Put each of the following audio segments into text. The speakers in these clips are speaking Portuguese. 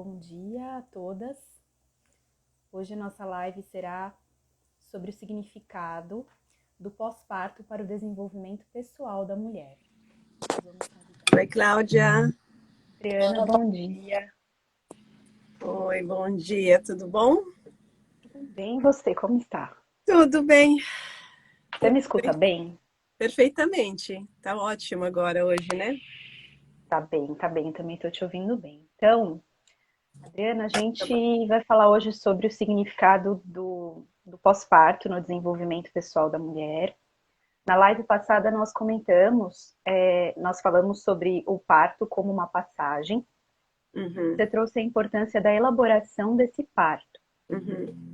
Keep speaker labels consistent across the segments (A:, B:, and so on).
A: Bom dia a todas. Hoje a nossa live será sobre o significado do pós-parto para o desenvolvimento pessoal da mulher. Nós vamos convidar.
B: Oi, Cláudia.
A: Adriana, bom dia.
B: Oi, bom dia, tudo bom?
A: Tudo bem, e você, como está?
B: Tudo bem,
A: Você me escuta bem?
B: perfeitamente. Tá ótimo agora hoje, né?
A: Tá bem, também estou te ouvindo bem. Então, Adriana, a gente vai falar hoje sobre o significado do pós-parto no desenvolvimento pessoal da mulher. Na live passada nós comentamos, nós falamos sobre o parto como uma passagem.
B: Uhum,
A: Você trouxe a importância da elaboração desse parto.
B: uhum.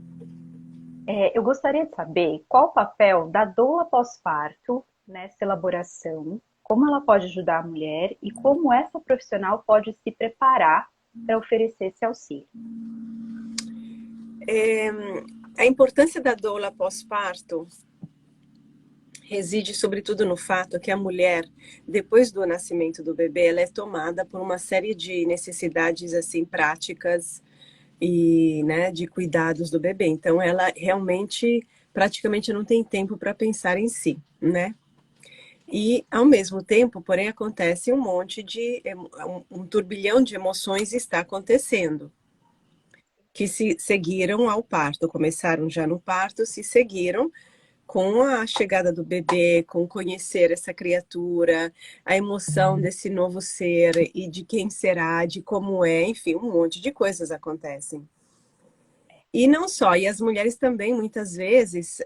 A: Eu gostaria de saber qual o papel da doula pós-parto nessa elaboração, como ela pode ajudar a mulher e como essa profissional pode se preparar para oferecer esse auxílio.
B: A importância da doula pós-parto reside sobretudo no fato que a mulher, depois do nascimento do bebê, ela é tomada por uma série de necessidades assim práticas e, né, de cuidados do bebê. Então, ela realmente praticamente não tem tempo para pensar em si, né? E, ao mesmo tempo, porém, acontece um monte de, um turbilhão de emoções está acontecendo, que se seguiram ao parto, começaram já no parto, se seguiram com a chegada do bebê, com conhecer essa criatura, a emoção desse novo ser e de quem será, de como é, enfim, um monte de coisas acontecem. E não só, e as mulheres também muitas vezes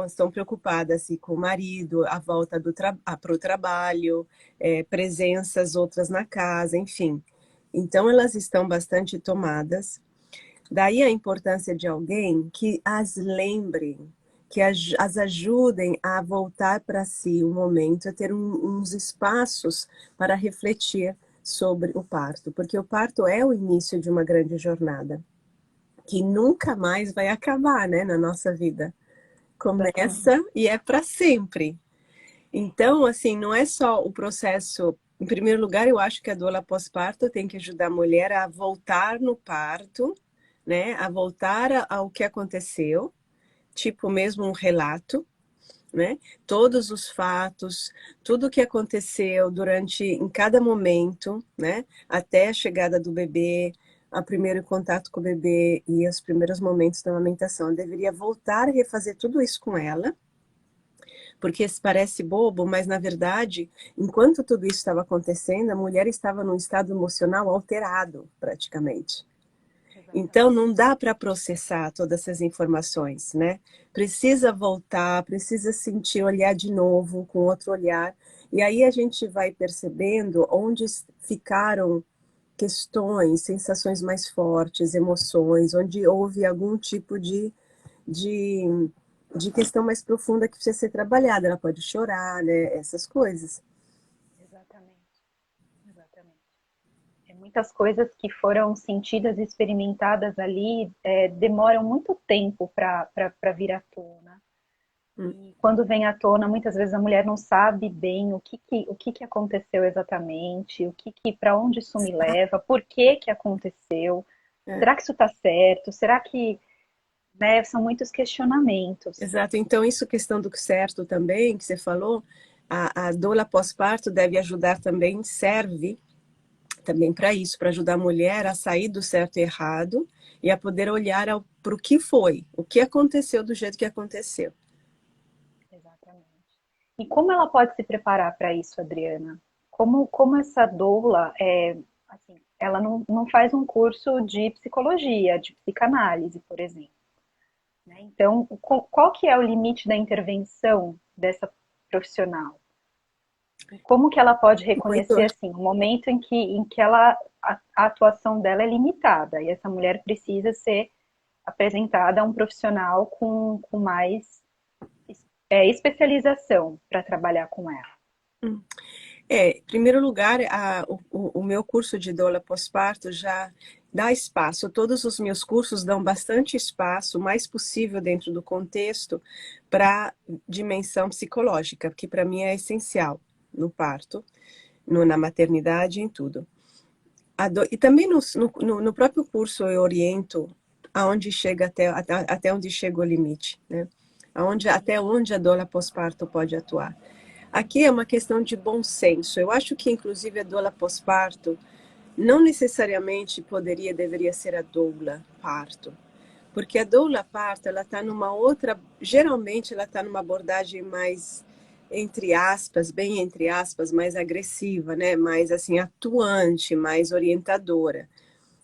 B: estão preocupadas assim, com o marido, a volta para o trabalho, presenças outras na casa, enfim. Então elas estão bastante tomadas. Daí a importância de alguém que as lembre, que as ajudem a voltar para si um momento, a ter uns espaços para refletir sobre o parto, porque o parto é o início de uma grande jornada que nunca mais vai acabar, né, na nossa vida.
A: Exatamente.
B: Começa e é para sempre. Então, assim, não é só o processo. Em primeiro lugar, eu acho que a doula pós-parto tem que ajudar a mulher a voltar no parto, né, a voltar ao que aconteceu, tipo mesmo um relato, né? Todos os fatos, tudo o que aconteceu durante em cada momento, né? Até a chegada do bebê, o primeiro contato com o bebê e os primeiros momentos da amamentação. Eu deveria voltar a refazer tudo isso com ela, porque isso parece bobo, mas na verdade, enquanto tudo isso estava acontecendo, a mulher estava num estado emocional alterado, praticamente. Então,
A: Exatamente.
B: não dá para processar todas essas informações, né? Precisa voltar, precisa sentir, olhar de novo, com outro olhar. E aí a gente vai percebendo onde ficaram questões, sensações mais fortes, emoções, onde houve algum tipo de, de questão mais profunda que precisa ser trabalhada. Ela pode chorar, né? Essas coisas.
A: Exatamente. Exatamente. Muitas coisas que foram sentidas e experimentadas ali demoram muito tempo para vir à tona.
B: Hum,
A: E quando vem à tona, muitas vezes a mulher não sabe bem o que aconteceu exatamente, para onde isso me leva, por que aconteceu,
B: é.
A: será que isso está certo, será que, né, são muitos questionamentos.
B: Exato. Então, isso questão do certo também, que você falou, a doula pós-parto deve ajudar também, serve também para isso, para ajudar a mulher a sair do certo e errado e a poder olhar para o que foi, o que aconteceu do jeito que aconteceu.
A: Exatamente. E como ela pode se preparar para isso, Adriana? Como essa doula, assim, ela não faz um curso de psicologia, de psicanálise, por exemplo, né? Então, qual que é o limite da intervenção dessa profissional? E como que ela pode reconhecer,
B: Muito,
A: assim, o momento em que a atuação dela é limitada e essa mulher precisa ser apresentada a um profissional com mais especialização para trabalhar com ela.
B: em primeiro lugar, o meu curso de doula pós-parto já dá espaço. Todos os meus cursos dão bastante espaço, o mais possível dentro do contexto, para dimensão psicológica, que para mim é essencial no parto, na maternidade, em tudo. E também no próprio curso eu oriento aonde chega até onde chega o limite, né? Até onde a doula pós-parto pode atuar. Aqui é uma questão de bom senso. Eu acho que, inclusive, a doula pós-parto não necessariamente deveria ser a doula parto, porque a doula parto, ela está numa outra, geralmente ela está numa abordagem mais, entre aspas, bem entre aspas, mais agressiva, né? Mais assim, atuante, mais orientadora.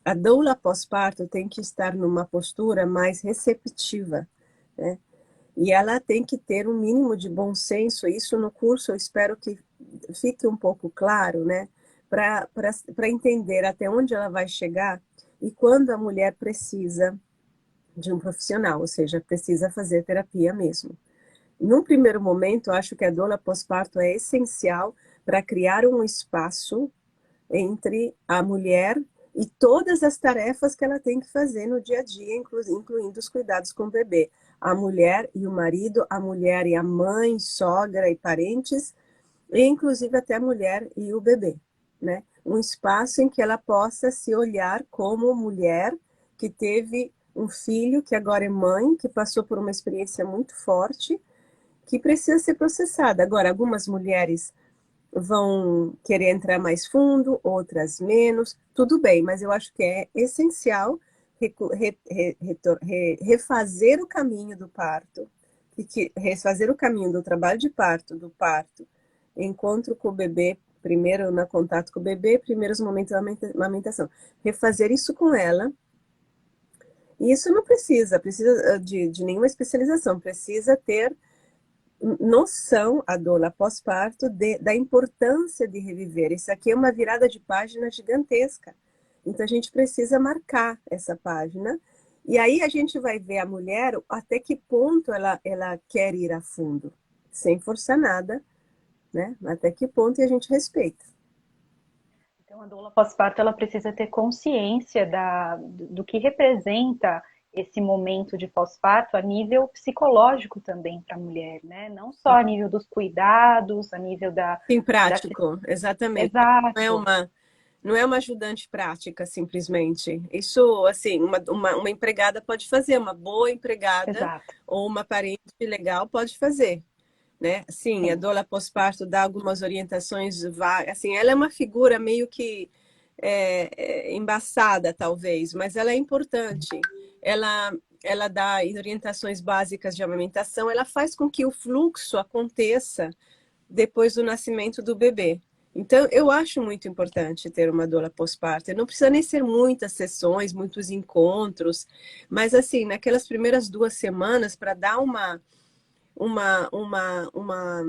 B: A doula pós-parto tem que estar numa postura mais receptiva, né? E ela tem que ter um mínimo de bom senso. Isso no curso eu espero que fique um pouco claro, né? Para entender até onde ela vai chegar e quando a mulher precisa de um profissional, ou seja, precisa fazer terapia mesmo. Num primeiro momento, acho que a doula pós-parto é essencial para criar um espaço entre a mulher e todas as tarefas que ela tem que fazer no dia a dia, incluindo os cuidados com o bebê. A mulher e o marido, a mulher e a mãe, sogra e parentes, e inclusive até a mulher e o bebê, né? Um espaço em que ela possa se olhar como mulher que teve um filho, que agora é mãe, que passou por uma experiência muito forte, que precisa ser processada. Agora, algumas mulheres vão querer entrar mais fundo, outras menos, tudo bem, mas eu acho que é essencial refazer o caminho do parto, refazer o caminho do trabalho de parto, do parto, encontro com o bebê, primeiro no contato com o bebê, primeiros momentos da amamentação. Refazer isso com ela. E isso não precisa de nenhuma especialização, precisa ter noção, a doula pós-parto, da importância de reviver. Isso aqui é uma virada de página gigantesca. Então, a gente precisa marcar essa página. E aí a gente vai ver a mulher até que ponto ela quer ir a fundo, sem forçar nada, né? Até que ponto a gente respeita.
A: Então, a doula pós-parto ela precisa ter consciência do que representa esse momento de pós-parto a nível psicológico também para a mulher, né? Não só a nível dos cuidados, a nível
B: Sim,
A: da
B: prático, exatamente. Não é
A: exato,
B: uma, não é uma ajudante prática, simplesmente. Isso, assim, uma empregada pode fazer, uma boa empregada
A: exato,
B: ou uma parente legal pode fazer, né? Sim, a
A: sim.
B: doula pós-parto dá algumas orientações vagas. Assim, ela é uma figura meio que embaçada, talvez, mas ela é importante. Ela, ela dá orientações básicas de amamentação, ela faz com que o fluxo aconteça depois do nascimento do bebê. Então, eu acho muito importante ter uma doula pós-parto. Não precisa nem ser muitas sessões, muitos encontros, mas assim, naquelas primeiras 2 semanas, para dar uma, uma, uma,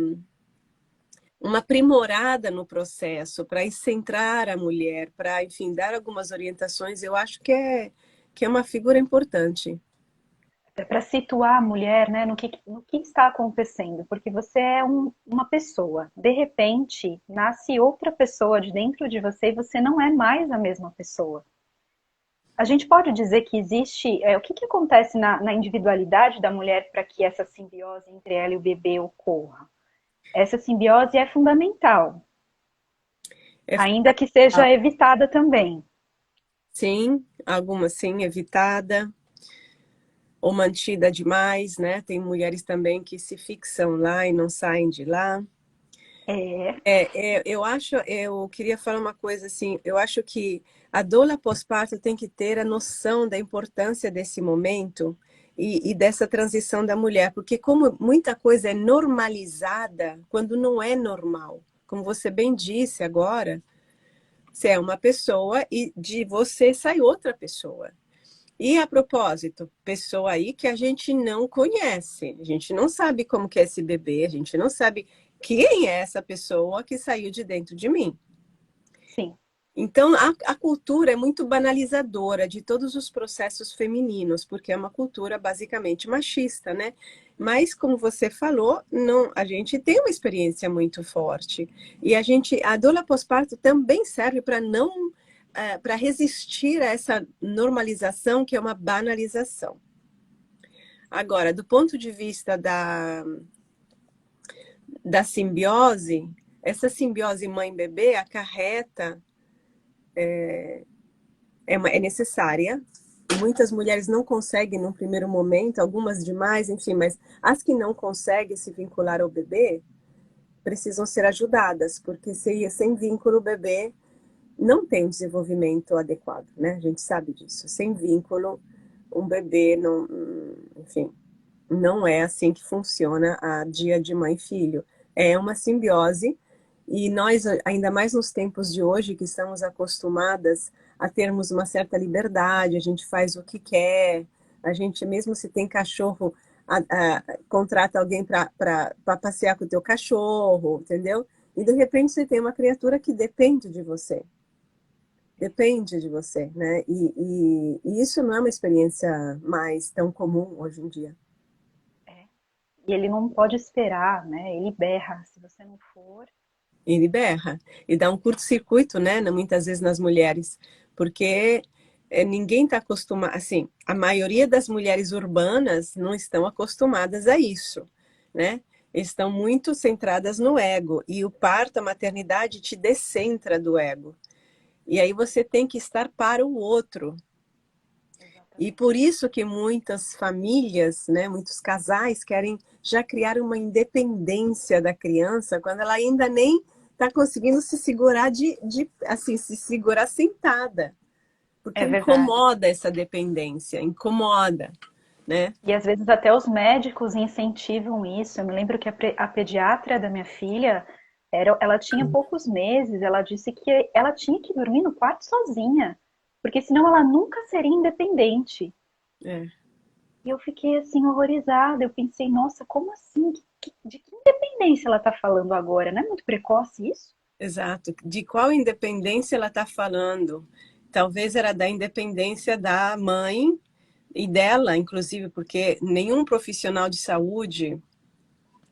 B: uma aprimorada no processo, para centrar a mulher, para, enfim, dar algumas orientações, eu acho que é uma figura importante.
A: Para situar a mulher, né, no que está acontecendo, porque você é uma pessoa, de repente nasce outra pessoa de dentro de você e você não é mais a mesma pessoa. A gente pode dizer que existe, o que acontece na individualidade da mulher para que essa simbiose entre ela e o bebê ocorra? Essa simbiose é fundamental,
B: É
A: ainda que seja evitada também.
B: sim, algumas sim, evitada ou mantida demais, né? Tem mulheres também que se fixam lá e não saem de lá.
A: É,
B: Eu queria falar uma coisa assim, eu acho que a doula pós-parto tem que ter a noção da importância desse momento e dessa transição da mulher, porque como muita coisa é normalizada quando não é normal, como você bem disse agora, você é uma pessoa e de você sai outra pessoa. E a propósito, pessoa aí que a gente não conhece, a gente não sabe como que é esse bebê, a gente não sabe quem é essa pessoa que saiu de dentro de mim.
A: sim.
B: Então, a cultura é muito banalizadora de todos os processos femininos, porque é uma cultura basicamente machista, né? Mas, como você falou, não, a gente tem uma experiência muito forte. E a doula pós-parto também serve para não, para resistir a essa normalização que é uma banalização. Agora, do ponto de vista da simbiose, essa simbiose mãe-bebê acarreta é necessária. Muitas mulheres não conseguem num primeiro momento, algumas demais, enfim, mas as que não conseguem se vincular ao bebê precisam ser ajudadas, porque sem vínculo o bebê não tem um desenvolvimento adequado, né? A gente sabe disso. Sem vínculo, um bebê não, enfim, não é assim que funciona a dia de mãe e filho. É uma simbiose e nós, ainda mais nos tempos de hoje, que estamos acostumadas a termos uma certa liberdade, a gente faz o que quer, a gente, mesmo se tem cachorro, contrata alguém para passear com o teu cachorro, entendeu? E de repente você tem uma criatura que depende de você, né? E isso não é uma experiência mais tão comum hoje em dia.
A: É. E ele não pode esperar, né? Ele berra. Se você não for.
B: Ele berra e dá um curto-circuito, né? Muitas vezes nas mulheres, porque ninguém está acostumado, assim, a maioria das mulheres urbanas não estão acostumadas a isso, né? Estão muito centradas no ego e o parto, a maternidade te descentra do ego. E aí você tem que estar para o outro. E
A: Exatamente.
B: por isso que muitas famílias, né, muitos casais querem já criar uma independência da criança quando ela ainda nem está conseguindo se segurar assim, se segurar sentada. Porque
A: É verdade.
B: incomoda essa dependência, incomoda, né?
A: E às vezes até os médicos incentivam isso. Eu me lembro que a pediatra da minha filha, ela tinha poucos meses, ela disse que ela tinha que dormir no quarto sozinha, porque senão ela nunca seria independente.
B: É,
A: E eu fiquei assim horrorizada. Eu pensei, nossa, como assim? De que independência ela está falando agora? Não é muito precoce isso?
B: exato. De qual independência ela está falando? Talvez era da independência da mãe e dela, inclusive, porque nenhum profissional de saúde,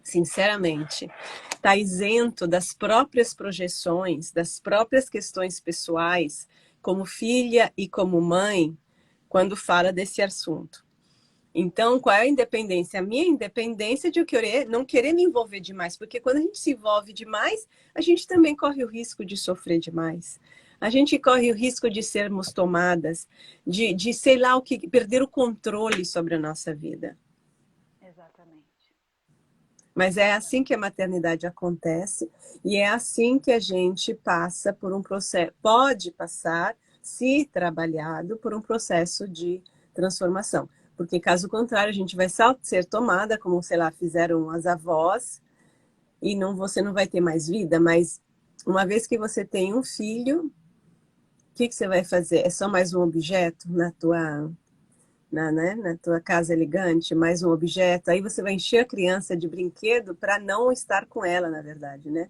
B: sinceramente, está isento das próprias projeções, das próprias questões pessoais, como filha e como mãe, quando fala desse assunto. Então, qual é a independência? A minha independência de eu não querer me envolver demais, porque quando a gente se envolve demais, a gente também corre o risco de sofrer demais. A gente corre o risco de sermos tomadas, de sei lá o que, perder o controle sobre a nossa vida.
A: Exatamente.
B: Mas é
A: Exatamente.
B: assim que a maternidade acontece e é assim que a gente passa por um processo, pode passar, se trabalhado, por um processo de transformação. Porque caso contrário, a gente vai ser tomada, como, sei lá, fizeram as avós, e você não vai ter mais vida, mas uma vez que você tem um filho, o que você vai fazer? É só mais um objeto na tua casa elegante, mais um objeto, aí você vai encher a criança de brinquedo para não estar com ela, na verdade, né?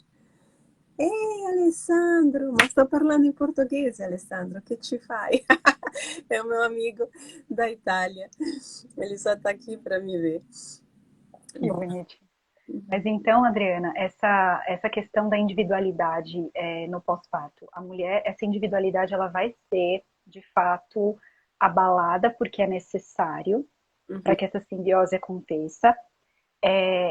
B: Ei, Alessandro, mas estou falando em português, Alessandro, o que te faz? É o meu amigo da Itália, ele só está aqui para me ver.
A: Que bonitinho. Mas então, Adriana, essa questão da individualidade no pós-parto, a mulher, essa individualidade, ela vai ser, de fato, abalada porque é necessário para
B: Uhum.
A: que essa simbiose aconteça.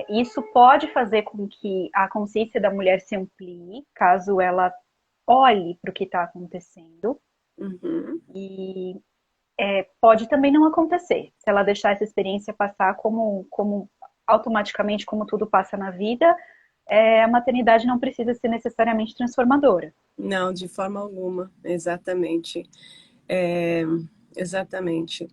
A: Isso pode fazer com que a consciência da mulher se amplie, caso ela olhe para o que está acontecendo,
B: Uhum.
A: e pode também não acontecer, se ela deixar essa experiência passar como automaticamente, como tudo passa na vida, a maternidade não precisa ser necessariamente transformadora.
B: Não, de forma alguma, exatamente. É, exatamente.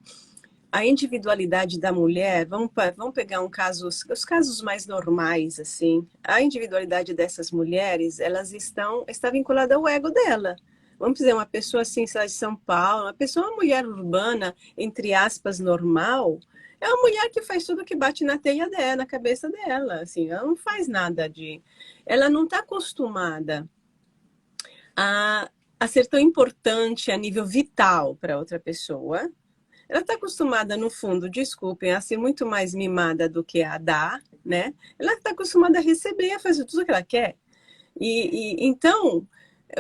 B: A individualidade da mulher, vamos pegar os casos mais normais, assim. A individualidade dessas mulheres, está vinculada ao ego dela. Vamos dizer, uma pessoa assim, sei lá, de São Paulo, uma mulher urbana, entre aspas, normal, é uma mulher que faz tudo que bate na telha dela, na cabeça dela, assim, ela não faz nada de... Ela não está acostumada a, a ser tão importante a nível vital para outra pessoa. Ela está acostumada, no fundo, desculpem, a ser muito mais mimada do que a dar, né? Ela está acostumada a receber, a fazer tudo o que ela quer. Então,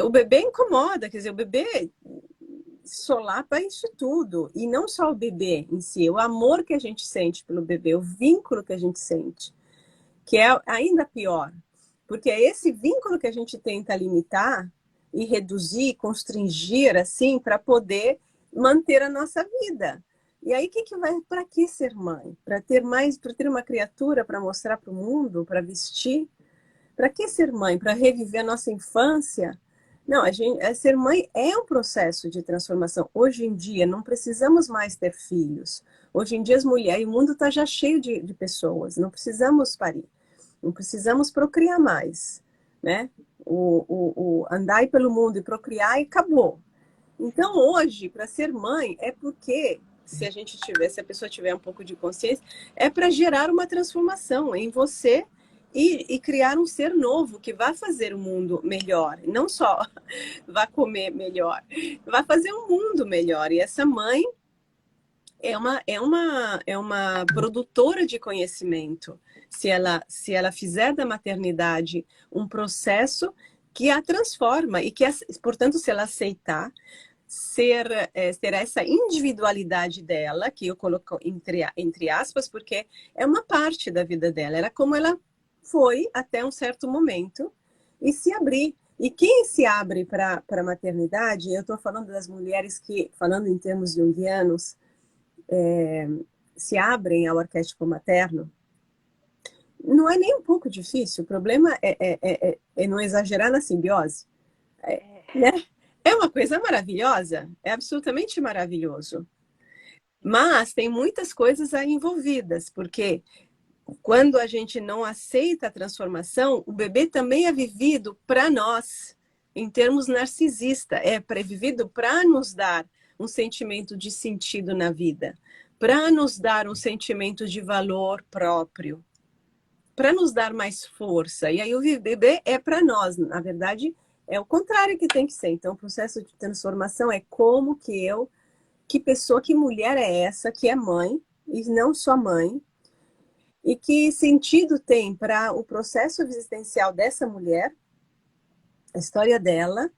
B: o bebê incomoda, quer dizer, o bebê solapa isso tudo. E não só o bebê em si, o amor que a gente sente pelo bebê, o vínculo que a gente sente, que é ainda pior. Porque é esse vínculo que a gente tenta limitar, e reduzir, constringir, assim, para poder manter a nossa vida. E aí, para que ser mãe? Para ter mais, para ter uma criatura para mostrar para o mundo, para vestir? Para que ser mãe? Para reviver a nossa infância? Não, ser mãe é um processo de transformação. Hoje em dia, não precisamos mais ter filhos. Hoje em dia, as mulheres, o mundo está já cheio de pessoas. Não precisamos parir. Não precisamos procriar mais, né? O andar pelo mundo e procriar e acabou. Então, hoje, para ser mãe, é porque, se a pessoa tiver um pouco de consciência, é para gerar uma transformação em você e criar um ser novo que vai fazer o mundo melhor. Não só vai comer melhor, vai fazer um mundo melhor. E essa mãe é uma produtora de conhecimento. Se ela fizer da maternidade um processo que a transforma e que, portanto, se ela aceitar ter essa individualidade dela, que eu coloco entre aspas, porque é uma parte da vida dela. Era como ela foi até um certo momento e se abrir. E quem se abre para a maternidade, eu estou falando das mulheres que, falando em termos junguianos, se abrem ao arquétipo materno, não é nem um pouco difícil. O problema é não exagerar na simbiose. Né? É uma coisa maravilhosa, é absolutamente maravilhoso. Mas tem muitas coisas aí envolvidas, porque quando a gente não aceita a transformação, o bebê também é vivido para nós, em termos narcisista, é vivido para nos dar um sentimento de sentido na vida, para nos dar um sentimento de valor próprio, para nos dar mais força. E aí o bebê é para nós, na verdade, é o contrário que tem que ser. Então, o processo de transformação é como que pessoa, que mulher é essa que é mãe, e não só mãe, e que sentido tem para o processo existencial dessa mulher, a história dela,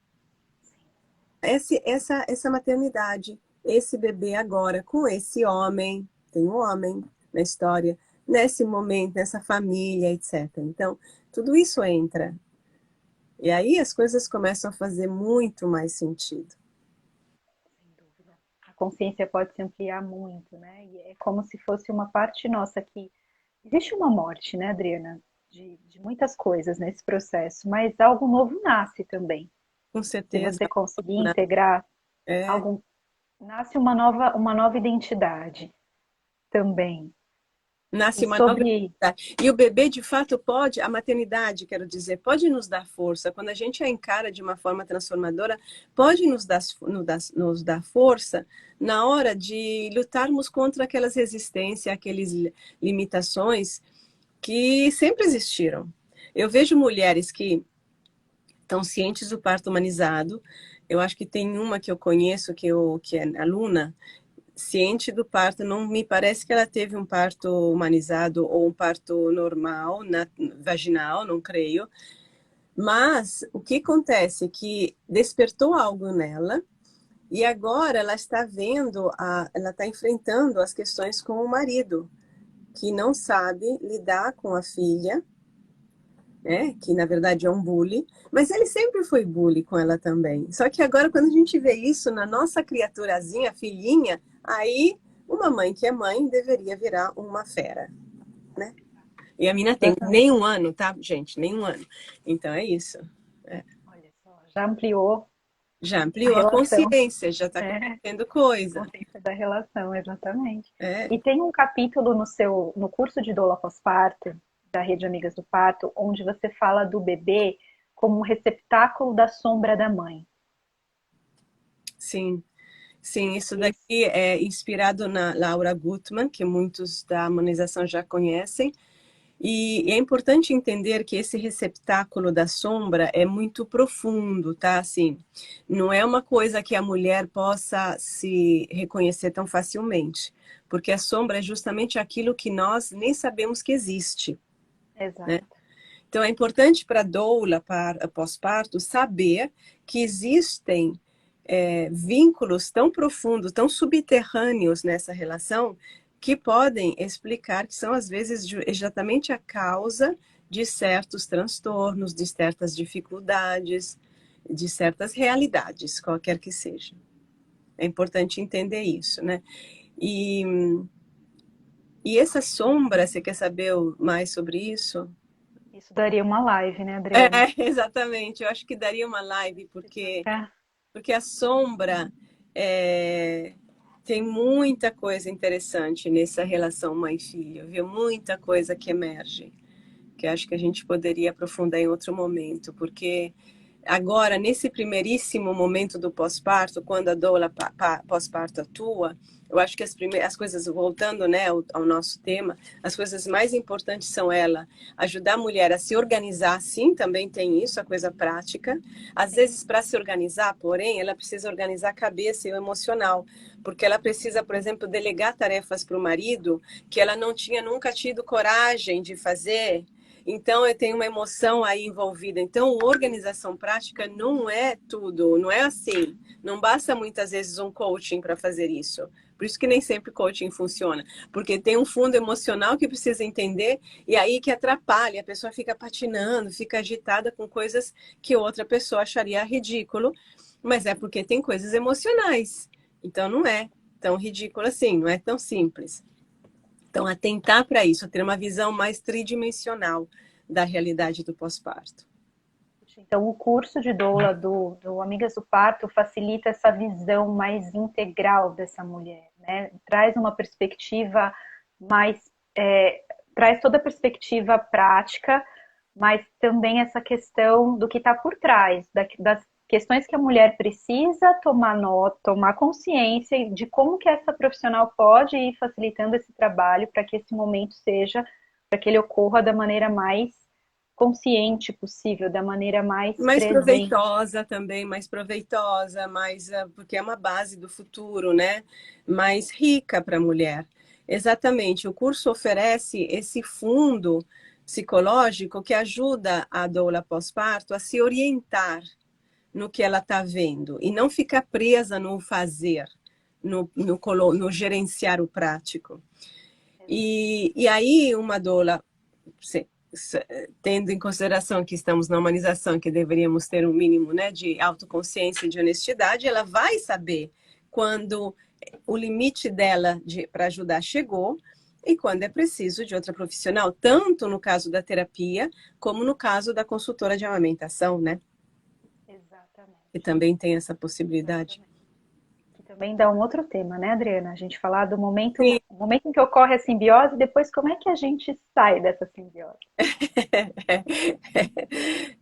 B: essa maternidade, esse bebê agora com esse homem, tem um homem na história, nesse momento, nessa família, etc. Então, tudo isso entra. E aí as coisas começam a fazer muito mais sentido.
A: Sem dúvida. A consciência pode se ampliar muito, né? E é como se fosse uma parte nossa que existe uma morte, né, Adriana? De muitas coisas nesse processo, mas algo novo nasce também.
B: Com
A: Se
B: certeza.
A: você conseguir integrar
B: É,
A: algo, nasce uma nova identidade também.
B: nasce
A: E
B: uma nova
A: sobre
B: identidade. E o bebê, de fato, pode, a maternidade, quero dizer, pode nos dar força. Quando a gente a encara de uma forma transformadora, pode nos dar força na hora de lutarmos contra aquelas resistências, aquelas limitações que sempre existiram. Eu vejo mulheres que estão cientes do parto humanizado. Eu acho que tem uma que eu conheço, que é aluna, ciente do parto, não me parece que ela teve um parto humanizado ou um parto normal, vaginal, não creio. Mas o que acontece é que despertou algo nela e agora ela está ela está enfrentando as questões com o marido, que não sabe lidar com a filha, né? Que na verdade é um bully, mas ele sempre foi bully com ela também. Só que agora, quando a gente vê isso na nossa criaturazinha, filhinha, aí uma mãe que é mãe deveria virar uma fera, né? E a mina tem
A: exatamente,
B: nem um ano, tá, gente? Nem um ano. Então é isso. É.
A: olha só, já ampliou
B: Já
A: a
B: ampliou a
A: relação,
B: consciência, já está
A: né?
B: acontecendo
A: A
B: coisa.
A: consciência da relação, exatamente.
B: É,
A: E tem um capítulo no curso de doula pós-parto, da Rede Amigas do Parto, onde você fala do bebê como um receptáculo da sombra da mãe.
B: sim. Sim, isso
A: Esse,
B: daqui é inspirado na Laura Gutman, que muitos da humanização já conhecem. E é importante entender que esse receptáculo da sombra é muito profundo, tá? Assim, não é uma coisa que a mulher possa se reconhecer tão facilmente, porque a sombra é justamente aquilo que nós nem sabemos que existe, né?
A: exato.
B: Então é importante para a doula, para pós-parto, saber que existem vínculos tão profundos, tão subterrâneos nessa relação, que podem explicar que são, às vezes, exatamente a causa de certos transtornos, de certas dificuldades. de certas realidades, qualquer que seja. É importante entender isso, né? E, e essa sombra, você quer saber mais sobre isso?
A: Isso daria uma live, né,
B: É,
A: Adriana?
B: exatamente. Eu acho que daria uma live, porque,
A: É.
B: porque a sombra tem muita coisa interessante nessa relação mãe-filho, viu? Muita coisa que emerge, que acho que a gente poderia aprofundar em outro momento, porque agora, nesse primeiríssimo momento do pós-parto, quando a doula pós-parto atua, eu acho que as coisas, voltando, né, ao nosso tema, as coisas mais importantes são ela ajudar a mulher a se organizar, sim, também tem isso, a coisa prática. Às vezes, para se organizar, porém, ela precisa organizar a cabeça e o emocional, porque ela precisa, por exemplo, delegar tarefas para o marido que ela não tinha nunca tido coragem de fazer. Então, eu tenho uma emoção aí envolvida. Então, organização prática não é tudo, não é assim. Não basta muitas vezes um coaching para fazer isso. Por isso que nem sempre coaching funciona, porque tem um fundo emocional que precisa entender e aí que atrapalha, a pessoa fica patinando, fica agitada com coisas que outra pessoa acharia ridículo, mas é porque tem coisas emocionais. Então, não é tão ridículo assim, não é tão simples. Então, atentar para isso, ter uma visão mais tridimensional da realidade do pós-parto.
A: Então, o curso de doula do Amigas do Parto facilita essa visão mais integral dessa mulher, né? Traz uma perspectiva mais, traz toda a perspectiva prática, mas também essa questão do que está por trás, das questões que a mulher precisa tomar nota, tomar consciência de como que essa profissional pode ir facilitando esse trabalho para que esse momento seja, para que ele ocorra da maneira mais consciente possível, da maneira mais
B: Mais
A: presente.
B: proveitosa também, mais proveitosa, mais porque é uma base do futuro, né? Mais rica para a mulher. Exatamente. O curso oferece esse fundo psicológico que ajuda a doula pós-parto a se orientar no que ela está vendo e não ficar presa no fazer, no gerenciar o prático. E aí, uma doula, tendo em consideração que estamos na humanização, que deveríamos ter um mínimo, né, de autoconsciência e de honestidade, ela vai saber quando o limite dela para ajudar chegou e quando é preciso de outra profissional, tanto no caso da terapia, como no caso da consultora de amamentação, né? Que
A: Exatamente.
B: também tem essa possibilidade.
A: Exatamente. Que também dá um outro tema, né, Adriana? A gente falar do
B: Sim.
A: momento em que ocorre a simbiose e depois como é que a gente sai dessa simbiose.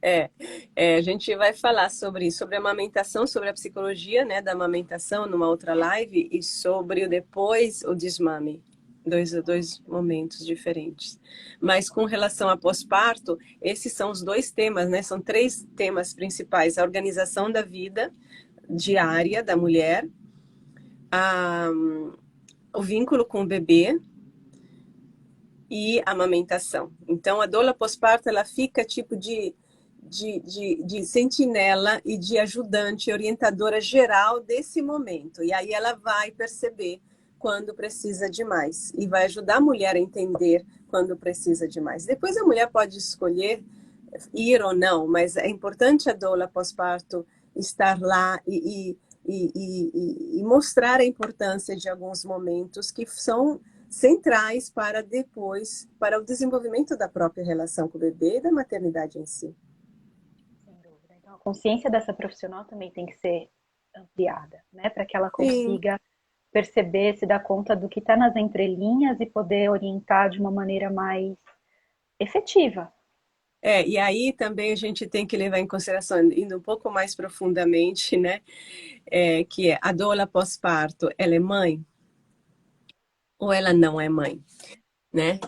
B: É, a gente vai falar sobre isso, sobre a amamentação, sobre a psicologia, né, da amamentação numa outra live e sobre o depois, o desmame. Dois momentos diferentes. Mas com relação a pós-parto, esses são os dois temas, né? São três temas principais: a organização da vida diária da mulher, a, o vínculo com o bebê e amamentação. Então, a doula pós-parto, ela fica tipo de sentinela e de ajudante, orientadora geral desse momento. E aí ela vai perceber quando precisa de mais e vai ajudar a mulher a entender quando precisa de mais. Depois a mulher pode escolher ir ou não, mas é importante a doula pós-parto estar lá e mostrar a importância de alguns momentos que são centrais para depois, para o desenvolvimento da própria relação com o bebê e da maternidade em si.
A: Sem dúvida. Então, a consciência dessa profissional também tem que ser ampliada, né? Para que ela
B: Sim.
A: consiga perceber, se dar conta do que está nas entrelinhas e poder orientar de uma maneira mais efetiva.
B: E aí também a gente tem que levar em consideração, indo um pouco mais profundamente, né? Que a doula pós-parto, ela é mãe ou ela não é mãe, né?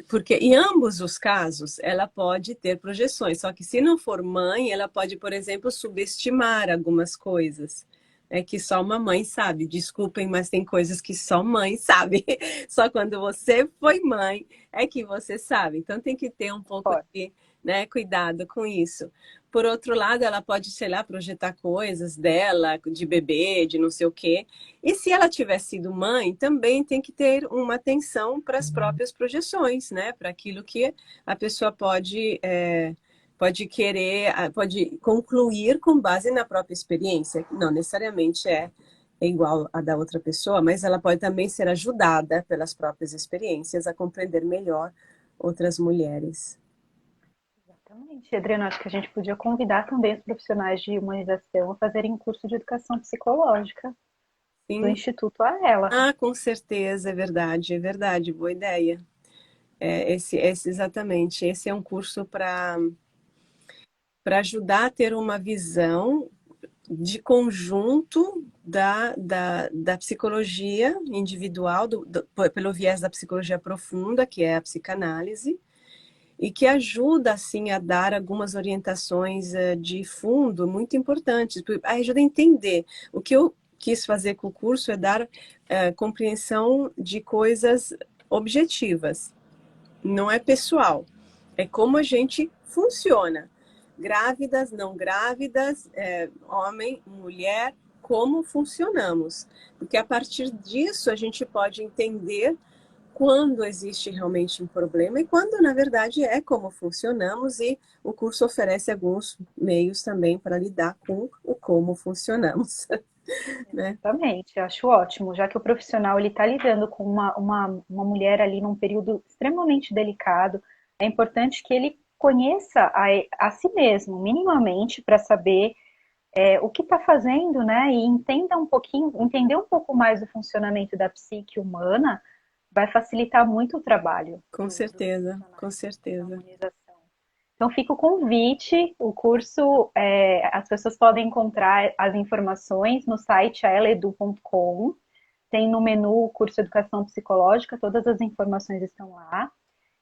B: Porque em ambos os casos ela pode ter projeções, só que se não for mãe, ela pode, por exemplo, subestimar algumas coisas. É que só uma mãe sabe. Desculpem, mas tem coisas que só mãe sabe. Só quando você foi mãe é que você sabe. Então tem que ter um pouco
A: Concordo.
B: de, né, cuidado com isso. Por outro lado, ela pode, sei lá, projetar coisas dela, de bebê, de não sei o quê. E se ela tiver sido mãe, também tem que ter uma atenção para as próprias projeções, né? Para aquilo que a pessoa pode querer, pode concluir com base na própria experiência. Não necessariamente é igual a da outra pessoa, mas ela pode também ser ajudada pelas próprias experiências a compreender melhor outras mulheres.
A: Exatamente, Adriana, acho que a gente podia convidar também os profissionais de humanização a fazerem um curso de educação psicológica do
B: Sim.
A: Instituto a ela.
B: Ah, com certeza, é verdade, boa ideia. Esse exatamente, esse é um curso para ajudar a ter uma visão de conjunto da psicologia individual, pelo viés da psicologia profunda, que é a psicanálise, e que ajuda, assim, a dar algumas orientações de fundo muito importantes, ajuda a entender. O que eu quis fazer com o curso é dar compreensão de coisas objetivas, não é pessoal, é como a gente funciona. Grávidas, não grávidas, homem, mulher, como funcionamos. Porque a partir disso a gente pode entender quando existe realmente um problema e quando, na verdade, é como funcionamos, e o curso oferece alguns meios também para lidar com o como funcionamos, né?
A: Exatamente, acho ótimo, já que o profissional ele está lidando com uma mulher ali num período extremamente delicado, é importante que ele conheça a si mesmo, minimamente, para saber o que está fazendo, né? E entenda um pouquinho, entender um pouco mais do funcionamento da psique humana vai facilitar muito o trabalho
B: Com
A: dos
B: certeza, com
A: profissionais da
B: certeza.
A: humanização. Então fica o convite, o curso, as pessoas podem encontrar as informações no site aeledu.com, tem no menu curso Educação Psicológica, todas as informações estão lá.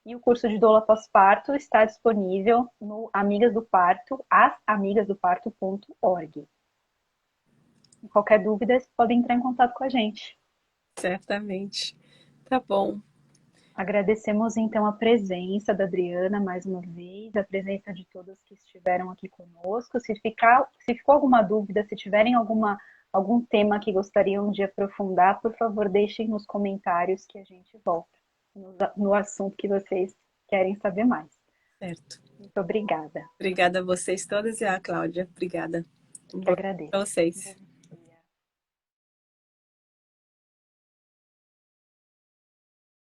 A: E o curso de doula pós-parto está disponível no Amigas do Parto, asamigasdoparto.org. Qualquer dúvida, vocês podem entrar em contato com a gente.
B: Certamente. Tá bom.
A: Agradecemos então a presença da Adriana mais uma vez, a presença de todos que estiveram aqui conosco. Se ficou alguma dúvida, se tiverem algum tema que gostariam de aprofundar, por favor, deixem nos comentários que a gente volta no assunto que vocês querem saber mais.
B: Certo.
A: Muito obrigada.
B: Obrigada a vocês todas e a Cláudia. Obrigada. Um
A: Que
B: bom dia
A: agradeço.
B: para vocês.